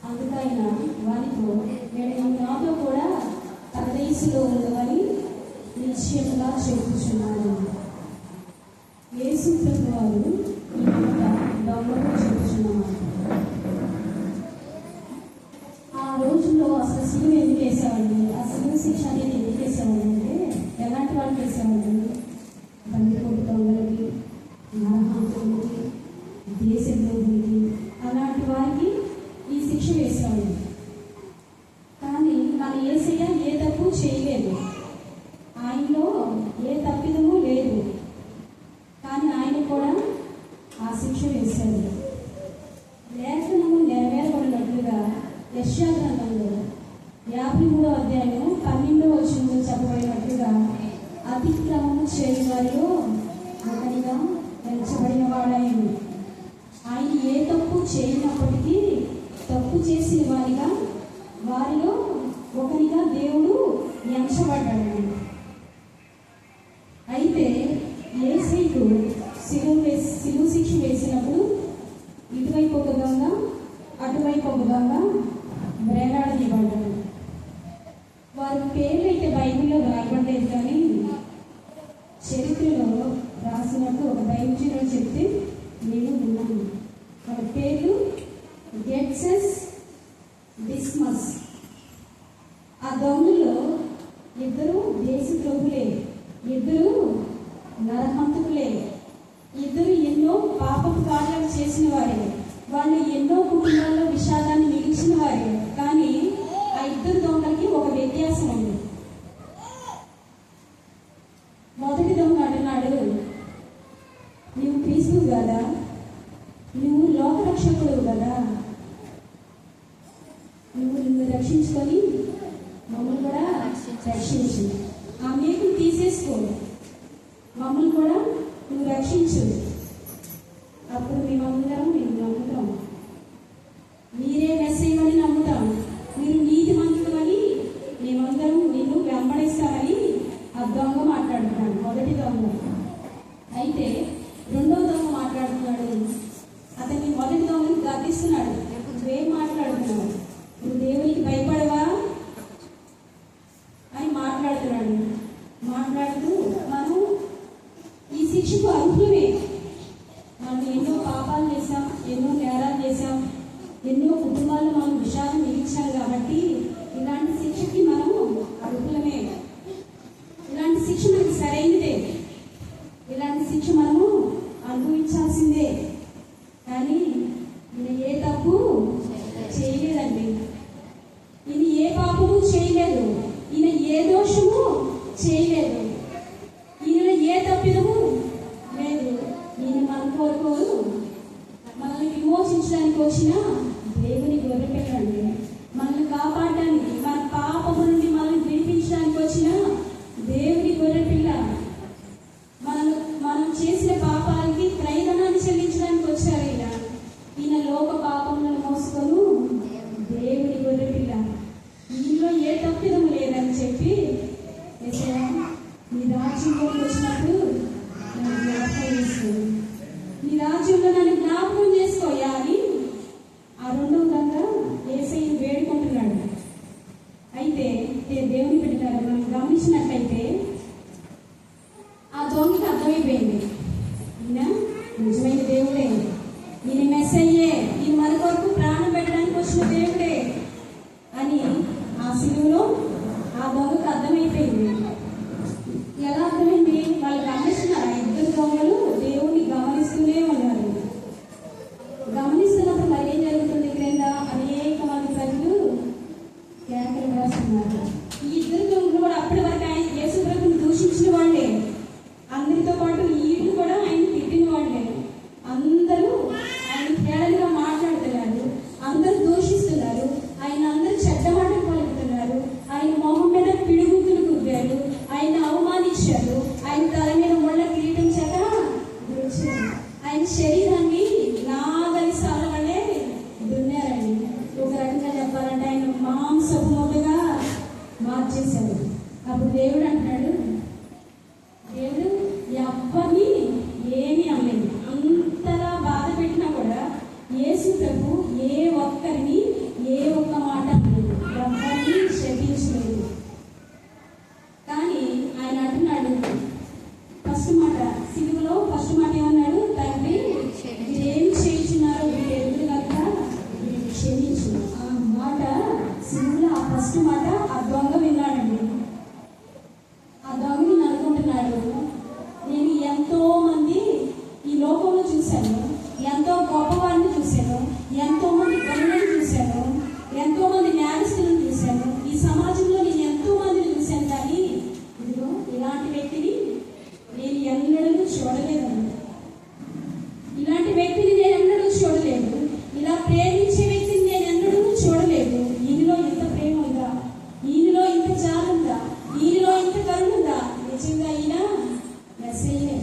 అందుకైనా వారితో నేను నాతో కూడా పరదేశంలో ఉండవని నిశ్చయంగా చెప్పుచున్నాను. యేసు ప్రభువు వారు ఈ మాట దొంగలు చెప్పుచున్నమాట. ఆ రోజుల్లో అసలు సిలువ ఎందుకు వేసేవాళ్ళు, ఆ సిలువ శిక్ష అనేది ఎందుకు వేసేవాళ్ళు అంటే ఎలాంటి వాళ్ళు వేసేవాళ్ళు? బండి కొట్టు దొంగలకి, నరహంతులకి, దేశద్రోహులకి, అలాంటి వారికి ఈ శిక్ష వేసేవాళ్ళు. కానీ మన యేసయ్య ఏ తప్పు చేయలేదు, ఆయనలో ఏ తప్పిదము లేదు, కానీ ఆయన కూడా ఆ శిక్ష వేశాడు. లేఖనము నెరవేరబడినట్లుగా యెషయా గ్రంథంలో 53వ అధ్యాయం 12వ వచనంలో చెప్పబడినట్లుగా అతిక్రమము చేయని వారిలో ఒకరిగా ఎంచబడిన వాడాయను. ఆయన ఏ తప్పు చేయనప్పటికీ తప్పు చేసిన వారిలో ఒకరిగా దేవుడు ఎంచబడ్డాడు. అయితే యేసయ్యకు సిలువ శిక్ష వేసినప్పుడు ఇటువైపు ఒక దొంగ, అటువైపు ఒక దొంగ వేలాడదీయబడ్డాడు. వారి పేర్లు అయితే బైబిల్లో రాయబడలేదు, కానీ చరిత్రలో రాసినట్టు ఒక బైబిల్లో చెప్తే నేను విన్నాను. వాళ్ళ పేర్లు గెట్సెస్, డిస్మస్. ఆ దొంగలో ఇద్దరు దేశద్రోహులే, ఇద్దరు నరహంతకులే, ఇద్దరు ఎన్నో పాపపు కార్యాలు చేసిన వారే, వాళ్ళు ఎన్నో కుటుంబాల్లో విషాదాన్ని మిగిల్చిన వారే. కానీ ఆ ఇద్దరు దొంగలకి ఒక వ్యత్యాసం ఉంది. మొదటి దొంగ అంటున్నాడు, నువ్వు క్రీస్తువు కదా, నువ్వు లోకరక్షకుడు కదా, నువ్వు నిన్ను రక్షించుకొని మమ్మల్ని కూడా రక్షించు, ఆ మేకులు తీసేసుకో, మమ్మల్ని కూడా నువ్వు రక్షించు, అప్పుడు మేమందరం నిన్ను నమ్ముతాం, మీరే మెస్సయ్యని నమ్ముతాం, మీరు నీతి మంతులని మేమందరం నిన్ను వెంబడిస్తామని ఆ దొంగ మాట్లాడుతున్నాడు, మొదటి దొంగ. అయితే రెండో దొంగ మాట్లాడుతున్నాడు, అతన్ని మొదటి దొంగని గర్దిస్తున్నాడు, నువ్వేం మాట్లాడుతున్నావు, నువ్వు దేవునికి భయపడవా అని మాట్లాడుతున్నాడు. మాట్లాడుతూ మనం ఈ శిక్షకు అర్హులమే, మనం ఎన్నో పాపాలు చేశాం, ఎన్నో నేరాలు చేశాం, ఎన్నో కుటుంబాల్లో మనం విషయాలు మిగిల్చాం, కాబట్టి ఇలాంటి శిక్షకి మనం అర్హులమే, ఇలాంటి శిక్ష మనకి సరైనదే, ఇలాంటి శిక్ష మనము అనుభవించాల్సిందే. కానీ ఈయన ఏ తప్పు చేయలేదండి, ఈయన ఏ పాపము చేయలేదు, ఈయన ఏ దోషము చేయలేదు, ఈయన ఏ తప్పిదము లేదు. ఈయన మన కొరకు మనల్ని విమోచించడానికి వచ్చిన దేవుని గొర్రెపిల్లండి, మనల్ని కాపాడడానికి, మన పాపము నుండి మనల్ని విడిపించడానికి వచ్చిన దేవుని గొర్రెపిల్ల, మనం చేసిన పాపాలకి క్రయధనాన్ని చెల్లించడానికి వచ్చారు. ఈయన లోక పాపములను మోసుకొని దేవుని గొర్రెపిల్ల, ఈయనలో ఏ తప్పిదము లేదని చెప్పి నీ రాజ్యంలోకి వచ్చినప్పుడు నన్ను జ్ఞాపకం చేసుకో, నీ రాజ్యంలో నన్ను జ్ఞాపకం చేసుకోయా అని ఆ రెండో విధంగా యేసయ్యను వేడుకుంటున్నాడు. అయితే దేవుని బిడ్డలారా, మనం గమనించినట్లయితే ఆ దొంగకి అర్థమైపోయింది, ఈయన నిజమైన దేవుడే, ఈయన మెస్సయ్యే, ఈయన మన కొరకు ప్రాణం పెట్టడానికి వచ్చిన దేవుడే అని ఆ సిలువలో ఆ దొంగకు అర్థమైపోయింది. ఎలా అర్థమైంది? వాళ్ళు గమనిస్తున్నారు, ఆ ఇద్దరు దొంగలు దేవుని గమనిస్తూనే ఉన్నారు. గమనిస్తున్నప్పుడు మరి ఏం జరుగుతుంది? క్రింద అనేక మంది ప్రజలు కేకలు వేస్తున్నారు. ఈ ఇద్దరు దొంగలు కూడా అప్పటి వరకు ఆయన యేసు ప్రభువుని దూషించిన వాళ్ళే, అందరితో పాటు వీళ్ళు కూడా ఆయన తిట్టిన వాళ్ళే, అందరూ ఆయన తేడాగా మాట్లాడుతున్నారు, అందరూ దూషిస్తున్నారు, ఆయన అందరూ చెడ్డ మాటలు పలుకుతున్నారు, ఆయన మొహం మీద పిడుగుతులు దేవుడు అంటున్నాడు, దేవుడు ఎవ్వరిని ఏమీ అనలేదు. అంతలా బాధ పెట్టినా కూడా యేసు ప్రభు ఏ ఒక్కరిని ఏ ఒక్క మాట అనలేదు, ఎవ్వరిని క్షమించలేదు. కానీ ఆయన అంటున్నాడు ఫస్ట్ మాట, సిలువలో ఫస్ట్ మాట ఏమన్నాడు? తండ్రి ఏం చేయించున్నారో వీళ్ళు ఎదురు కనుక క్షమించు. ఆ మాట సిలువలో ఆ ఫస్ట్ మాట ఆ దొంగ విన్నాడండి. ఆ దొంగని అనుకుంటున్నాడు, నేను ఎంతో మంది ఈ లోకంలో చూశాను, ఎంతో గొప్పవారిని చూశాను, ఎంతో మంది గనులను చూశాను, ఎంతో మంది న్యాయస్తులను చూశాను, ఈ సమాజంలో నేను ఎంతో మందిని చూశాను, కానీ ఇదిగో ఇలాంటి వ్యక్తిని నేను ఎన్నడూ చూడలేదు. ఇలాంటి వ్యక్తిని నేను ఎన్నడూ చూడలేదు. ఇలా ప్రేమించే వ్యక్తిని నేను ఎన్నడూ చూడలేదు. ఈయనలో ఇంత ప్రేమ ఉందా, ఈయనలో ఇంత జాలి ఉందా, ఈయనలో ఇంత కరుణ ఉందా? నిజంగా ఈయన మెస్సయ్యే.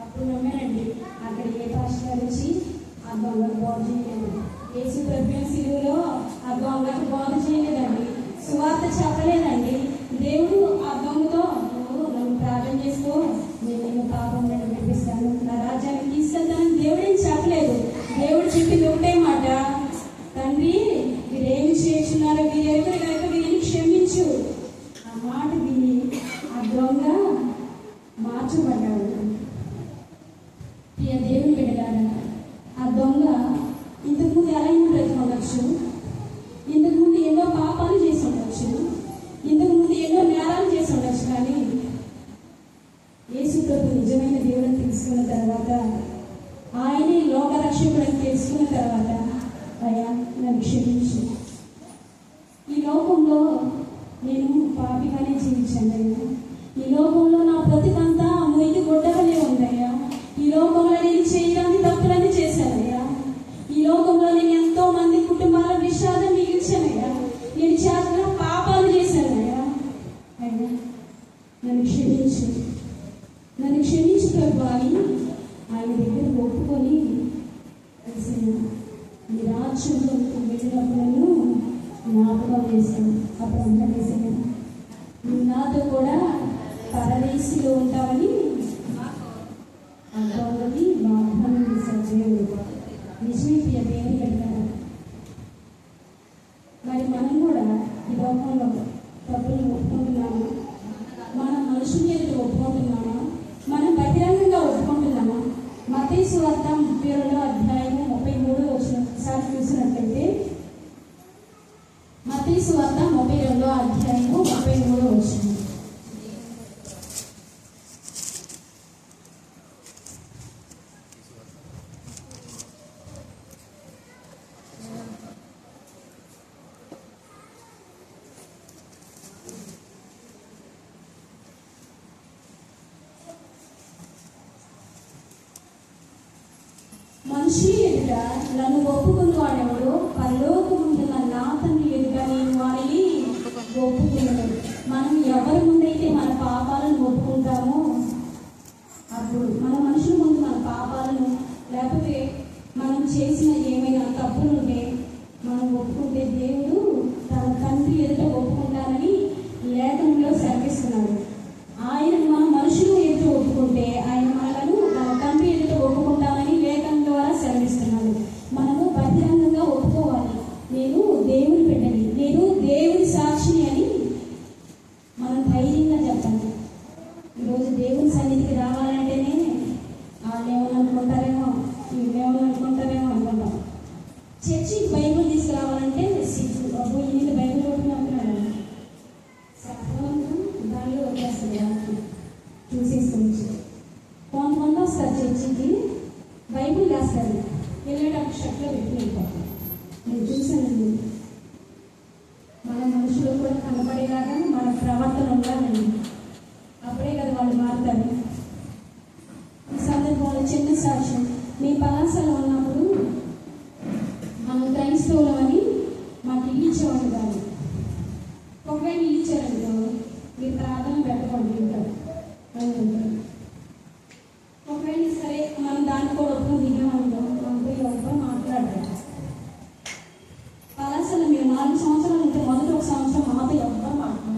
అప్పుడు నమ్మానండి. అక్కడ ఏ పాస్టర్ గారు వచ్చి ఆ దొంగకు బోధ చేయలేదు. యేసు ప్రభు సిలువలో ఆ దొంగకు బోధ చేయలేదండి, సువార్త చెప్పలేదండి. దేవుడు ఆ దొంగతో, నువ్వు నన్ను ప్రార్థన చేసుకో, నేను పాపం నేను విడిపిస్తాను, నా రాజ్యాన్ని తీసుకెళ్తానని దేవుడేం చెప్పలేదు. దేవుడు చెప్పింది ఒకటే మాట, తండ్రి వీరేమి చేస్తున్నారో వీరు ఎవరు కనుక వీరిని క్షమించు. ఆ మాట విని ఆ దొంగ మార్చబడ్డాడు. ప్రియ దేవుని బిడ్డలారా, ఆ దొంగ ఇంతకుముందు ఎలా బ్రతికి ఉండొచ్చు, ఇంతకుముందు ఎన్నో పాపాలు చేసి ఉండొచ్చు, ఇంతకుముందు ఎన్నో నేరాలు చేసి ఉండొచ్చు, కానీ యేసు ప్రభు నిజమైన దేవుడిని తెలుసుకున్న తర్వాత, ఆయనే లోకరక్షకుడిని తెలుసుకున్న తర్వాత, అయ్యా నన్ను క్షమించు, ఈ లోకంలో నేను పాపిగానే జీవించాను అయ్యా, ఈ లోకంలో నా బ్రతికంతా మురికి గొడ్డవలే ఉందయ్యా, ఈ లోకంలో నేను చేయడానికి తప్పులన్నీ చేశానయ్యా, ఈ లోకంలో నేను ఎంతో మంది కుటుంబాల విషాదం మిగిల్చానయ్యా, నేను చాలా పాపాలు చేశానయ్యా, అయ్యా నన్ను క్షమించు, నన్ను క్షమించు ప్రభు అని ఆయన దగ్గర ఒప్పుకొని, నీ రాజ్యంలో వెళ్ళినప్పుడు జ్ఞాపకం చేశాను. అప్పుడు అంతా చేశాను, నువ్వు నాతో కూడా పరదేశిలో ఉంటావని అర్థమని వాగ్దానం చేశాడు దేవుడు. నిజమే ప్రియ దేవుని పెడతారు. మరి మనం కూడా ఈ లోకంలో తప్పులు ఒప్పుకుంటున్నామా? మనం మనుషుల ఎదుట ఒప్పుకుంటున్నామా? మనం బహిరంగంగా ఒప్పుకుంటున్నామా? మత్తయి సువార్త 32వ అధ్యాయము 33వ వచనం ఒకసారి చూసినట్లయితే, మత్తయి సువార్త 32వ అధ్యాయము 33వ వచనం. మనుషులు ఎదుట నన్ను ఒప్పుకుని వాడెవడు, పరలోకముందున్న నా తండ్రి ఎదుట నేను వారిని ఒప్పుకున్నాడు. మనం ఎవరి ముందైతే మన పాపాలను ఒప్పుకుంటామో, అప్పుడు మన మనుషుల ముందు మన పాపాలను, లేకపోతే మనం చేసిన ఏమైనా తప్పులు ఉంటే మనం ఒప్పుకుంటే, దేవుడు తన తండ్రి ఎదుట ఒప్పుకుంటానని లేఖనంలో సెలవిస్తున్నాడు. ఆయన మన మనుషులు ఎదుట ఒప్పుకుంటే ఆయన మనలను తన తండ్రి ఎదుట ఒప్పుకుంటామని లేఖనం ద్వారా సెలవిస్తున్నాడు. మనము బహిరంగంగా ఒప్పుకోవాలి, నేను దేవుని బిడ్డని, నేను దేవుని సాక్షిని అని మనం ధైర్యంగా చెప్పాలి. ఈరోజు దేవుని సన్నిధికి రావాలంటేనే వాళ్ళు ఏమని అనుకుంటారేమో, వీళ్ళేమని అనుకుంటారేమో అనుకుంటాం. చర్చికి బైబుల్ తీసుకురావాలంటే సిగ్గు, అబ్బో ఈయన బైబుల్ కొట్టుకుంటున్నాడు, దానిలో వచ్చేస్తుంది చూసేసుకోవచ్చు. కొంతమంది వస్తారు చర్చికి, బైబుల్ రాస్తారు, వెళ్ళేటప్పుడు షర్ట్లో పెట్టి వెళ్ళిపోతారు. నేను చూశానండి. మన మనుషులు కూడా కనపడేలాగా మన ప్రవర్తన ఉండాలండి, అప్పుడే కదా వాళ్ళు మారుతారు. ఈ సందర్భంలో చిన్న సాక్ష్యం, మీ పలాసలో ఉన్నప్పుడు మనం క్రైస్తవులం అని మాకు ఇల్లు ఇచ్చేవాళ్ళు కాదు. ఒకవేళ ఇల్లు ఇచ్చారనుకో, మీరు ప్రార్థన పెట్టకండి ఉంటారు అని ఉంటారు. ఒకవేళ సరే మనం దాన్ని కూడా ఒప్పుకొని దిగామనుకో, మనతో ఎవరితో మాట్లాడతారు. పలాసలో మీరు 4 సంవత్సరాలు ఉంటే మొదటి 1 సంవత్సరం మాతో ఎవరితో మాట్లాడారు.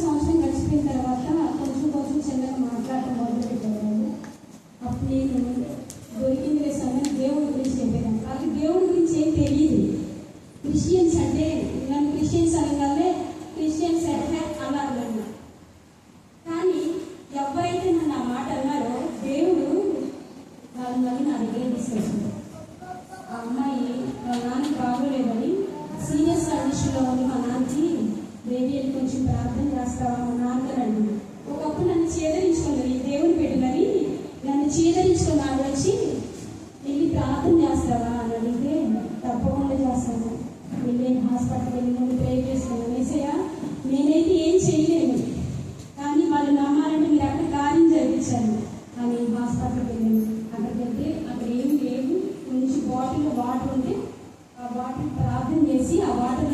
సంవత్సరం గడిచిపోయిన తర్వాత కొంచెం కొంచెం చిన్నగా మాట్లాడటం మొదలుపెట్టేవాళ్ళు. అప్పుడు నేను దొరికింది సమయం దేవుడి గురించి చెప్పేదాన్ని. వాళ్ళకి దేవుడి గురించి ఏం తెలియదు. క్రిస్టియన్స్ అంటే నన్ను క్రిస్టియన్స్ అనగానే క్రిస్టియన్స్ అన్నారు. కానీ ఎవరైతే నన్ను ఆ మాట అన్నారో దేవుడు వాళ్ళని మళ్ళీ నా దగ్గర తీసుకొచ్చింది. ఆ అమ్మాయి వాళ్ళ నాన్నకి బాగోలేదని సీరియస్ కండిషన్లో ఉంది. మా నాన్నకి బేబీ అని కొంచెం ప్రార్థన చేస్తావా మా నాన్నగారు అడిగింది. ఒకప్పుడు నన్ను చేదరించుకున్నది దేవుని పెట్టినని నన్ను చేదరించుకుని నాకు వచ్చి వెళ్ళి ప్రార్థన చేస్తావా అని అడిగితే తప్పకుండా చేస్తాను. వెళ్ళి హాస్పిటల్కి వెళ్ళి ముందు ప్రే చేసుకున్నాను. ఏసయ్యా నేనైతే ఏం చేయలేను, కానీ వాళ్ళు నమ్మాలంటే మీరు అక్కడ కార్యం జరిపించాను అని హాస్పిటల్కి వెళ్ళాను. అక్కడికి వెళ్తే అక్కడ ఏం లేవు. కొంచెం బాటిల్లో వాటర్ ఉంటే ఆ వాటర్ ప్రార్థన చేసి ఆ వాటర్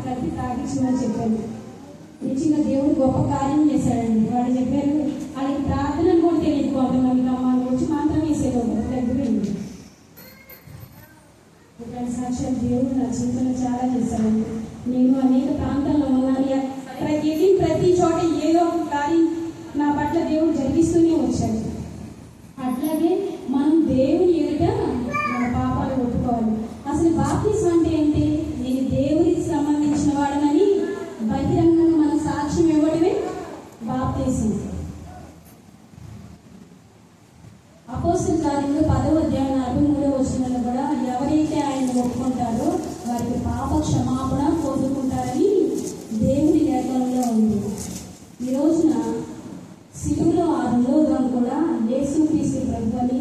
కలిపి తాగించమని చెప్పాను. నిజంగా దేవుడు గొప్ప కార్యం చేశాడండి. వాళ్ళు చెప్పారు వాళ్ళకి ప్రార్థన కూడా తెలియదు. కొంతమంది నమ్మాలి వచ్చి మాత్రం వేసేవాళ్ళు తగ్గిపోయింది. సాక్షాత్ దేవుడు నా జీవితంలో చాలా చేశాడండి. నేను అనేక ప్రాంతాల్లో ఉన్నాను. ప్రతి చోట ఏదో ఒక కార్యం నా పట్ల దేవుడు జరిగిస్తూనే వచ్చాడు. అట్లాగే మనం దేవుని ఎదుట మన పాపాలు ఒప్పుకోవాలి. అసలు బాప్తిసం అంటే ఏంటి? నేను దేవుడికి సంబంధించిన వాడనని బహిరంగంగా మన సాక్ష్యం ఇవ్వడమే బాప్తిసం. అపోస్తల కార్యంలో 10వ అధ్యాయం 43వ వచనంలో కూడా ఎవరైతే ఆయన ఒప్పుకుంటారో వారికి పాప క్షమాపణ పొందుకుంటారని దేవుని లేఖనంలో ఉంది. ఈ రోజున శిలువలో ఆ రెండోదం కూడా యేసుక్రీస్తు ప్రభువని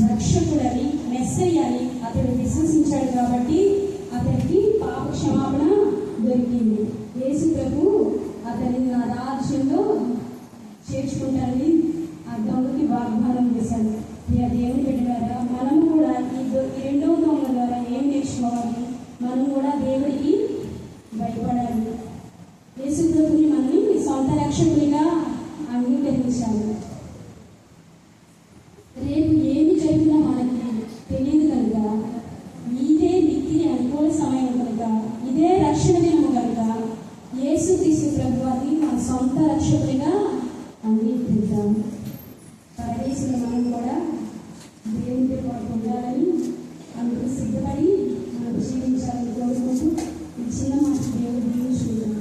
రక్షకుడని మెస్సయ్య అని అతడు విశ్వసించాడు కాబట్టి అతనికి పాప క్షమాపణ దొరికింది. యేసు ప్రభు అతని నా రాజ్యంలో చేర్చుకుంటానని అర్థంలోకి వాగ్దానం చేశాడు. దేవుని పెట్టినారా మనము కూడా ఈ రెండవ దొంగ ద్వారా ఏం నేర్చుకోవాలి? మనం కూడా దేవుడికి భయపడాలి. యేసు ప్రభుని మనని సొంత రక్షకుడిగా అంగీకరించాలి. రేపు ఏమి జరిగినా మనకి తెలియదు కనుక, ఇదే మిక్కిలి అనుకూల సమయం కనుక, ఇదే రక్షణ దినము కనుక యేసుక్రీస్తు ప్రభువాన్ని మన సొంత రక్షకుడిగా అంగీకరిద్దాం. పరదేశంలో మనం కూడా దేవునితో పాటు ఉండాలని అందుకు సిద్ధపడి మనం జీవించాలని కోరుకుంటూ ఈ చిన్న మాట దేవుడు దీవించుకుంటాం.